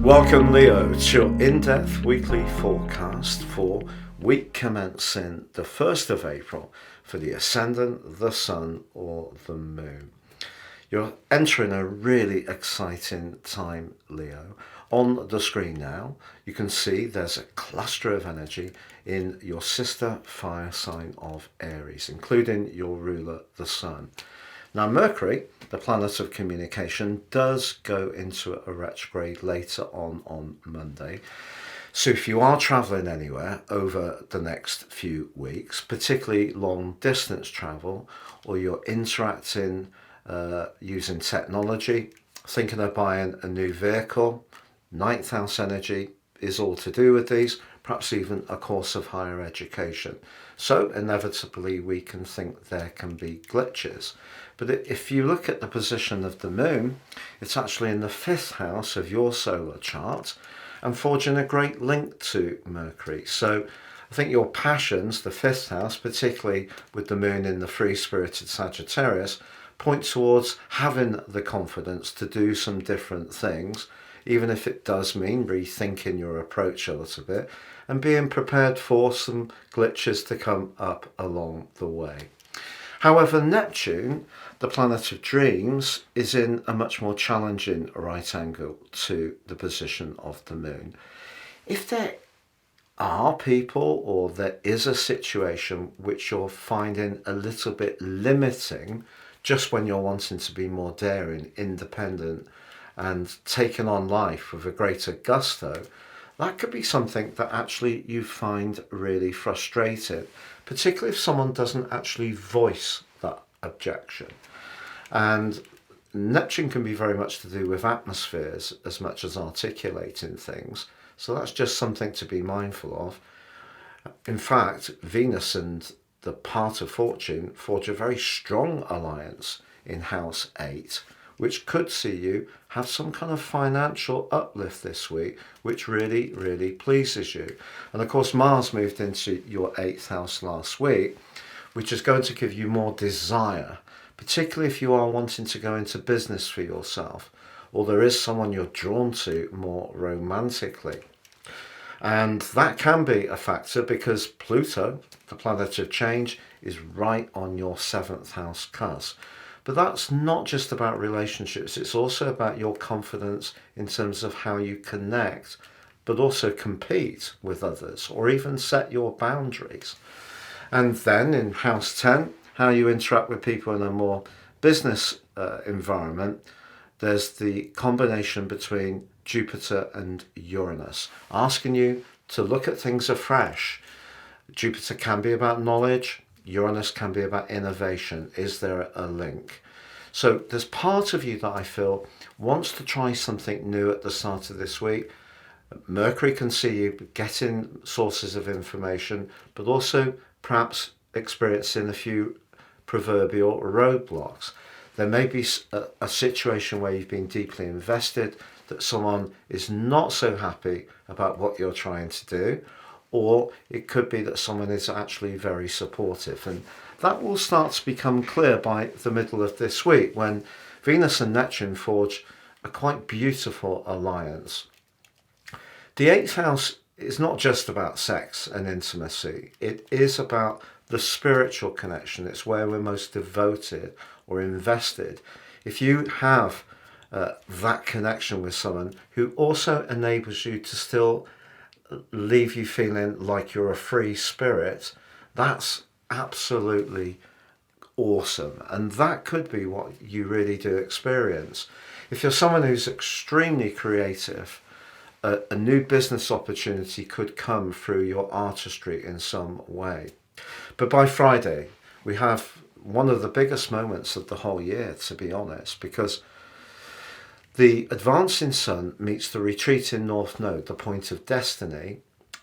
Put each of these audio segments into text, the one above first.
Welcome, Leo, to your in-depth weekly forecast for week commencing the 1st of April for the Ascendant, the Sun, or the Moon. You're entering a really exciting time, Leo. On the screen now, you can see there's a cluster of energy in your sister fire sign of Aries, including your ruler, the Sun. Now, Mercury, the planet of communication, does go into a retrograde later on Monday. So if you are travelling anywhere over the next few weeks, particularly long distance travel, or you're interacting using technology, thinking of buying a new vehicle, ninth house energy is all to do with these, perhaps even a course of higher education. So inevitably we can think there can be glitches. But if you look at the position of the moon, it's actually in the 5th house of your solar chart and forging a great link to Mercury. So I think your passions, the 5th house, particularly with the moon in the free-spirited Sagittarius, point towards having the confidence to do some different things, even if it does mean rethinking your approach a little bit and being prepared for some glitches to come up along the way. However, Neptune, the planet of dreams, is in a much more challenging right angle to the position of the moon. If there are people or there is a situation which you're finding a little bit limiting just when you're wanting to be more daring, independent, and taking on life with a greater gusto, that could be something that actually you find really frustrating, particularly if someone doesn't actually voice that objection. And Neptune can be very much to do with atmospheres as much as articulating things. So that's just something to be mindful of. In fact, Venus and the part of fortune forge a very strong alliance in house 8, which could see you have some kind of financial uplift this week, which really, really pleases you. And of course, Mars moved into your 8th house last week, which is going to give you more desire, particularly if you are wanting to go into business for yourself, or there is someone you're drawn to more romantically. And that can be a factor because Pluto, the planet of change, is right on your 7th house cusp. But that's not just about relationships, it's also about your confidence in terms of how you connect, but also compete with others or even set your boundaries. And then in house 10, how you interact with people in a more business environment, there's the combination between Jupiter and Uranus, asking you to look at things afresh. Jupiter can be about knowledge, Uranus can be about innovation. Is there a link? So there's part of you that I feel wants to try something new at the start of this week. Mercury can see you getting sources of information, but also perhaps experiencing a few proverbial roadblocks. There may be a situation where you've been deeply invested, that someone is not so happy about what you're trying to do, or it could be that someone is actually very supportive. And that will start to become clear by the middle of this week when Venus and Neptune forge a quite beautiful alliance. The 8th house is not just about sex and intimacy. It is about the spiritual connection. It's where we're most devoted or invested. If you have that connection with someone who also enables you to still leave you feeling like you're a free spirit, that's absolutely awesome. And that could be what you really do experience. If you're someone who's extremely creative, a new business opportunity could come through your artistry in some way. But by Friday, we have one of the biggest moments of the whole year, to be honest, because the advancing sun meets the retreating north node, the point of destiny,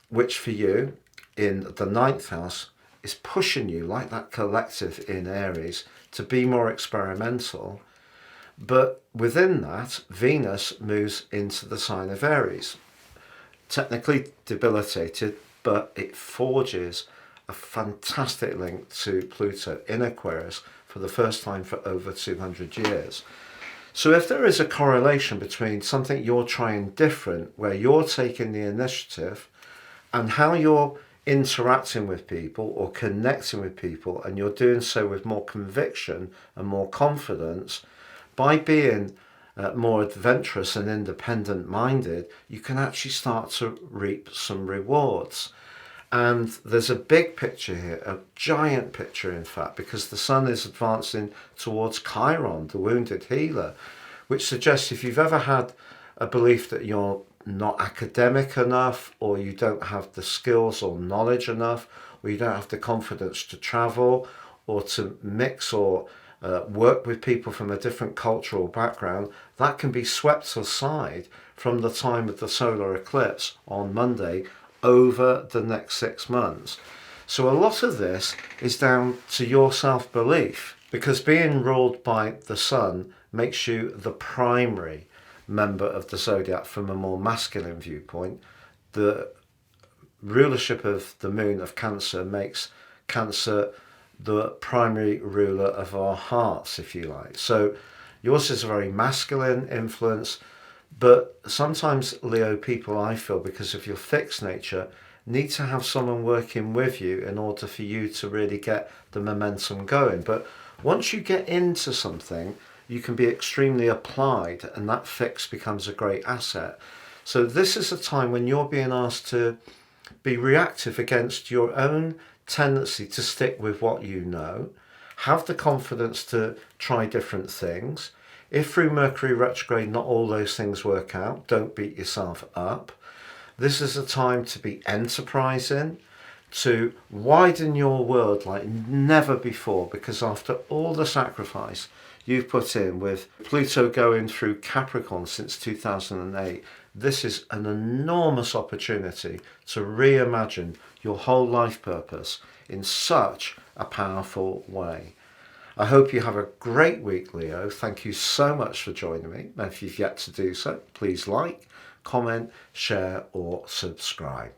which for you in the 9th house is pushing you like that collective in Aries to be more experimental. But within that, Venus moves into the sign of Aries. Technically debilitated, but it forges a fantastic link to Pluto in Aquarius for the first time for over 200 years. So if there is a correlation between something you're trying different, where you're taking the initiative, and how you're interacting with people or connecting with people, and you're doing so with more conviction and more confidence, by being more adventurous and independent minded, you can actually start to reap some rewards. And there's a big picture here, a giant picture, in fact, because the sun is advancing towards Chiron, the wounded healer, which suggests if you've ever had a belief that you're not academic enough, or you don't have the skills or knowledge enough, or you don't have the confidence to travel or to mix or work with people from a different cultural background, that can be swept aside from the time of the solar eclipse on Monday over the next 6 months. So a lot of this is down to your self-belief, because being ruled by the sun makes you the primary member of the zodiac from a more masculine viewpoint. The rulership of the moon of Cancer makes Cancer the primary ruler of our hearts, if you like. So yours is a very masculine influence, but sometimes, Leo, people, I feel, because of your fixed nature, need to have someone working with you in order for you to really get the momentum going. But once you get into something, you can be extremely applied, and that fix becomes a great asset. So this is a time when you're being asked to be reactive against your own tendency to stick with what you know, have the confidence to try different things. If through Mercury retrograde not all those things work out, don't beat yourself up. This is a time to be enterprising, to widen your world like never before, because after all the sacrifice you've put in with Pluto going through Capricorn since 2008, this is an enormous opportunity to reimagine your whole life purpose in such a powerful way. I hope you have a great week, Leo. Thank you so much for joining me. And if you've yet to do so, please like, comment, share, or subscribe.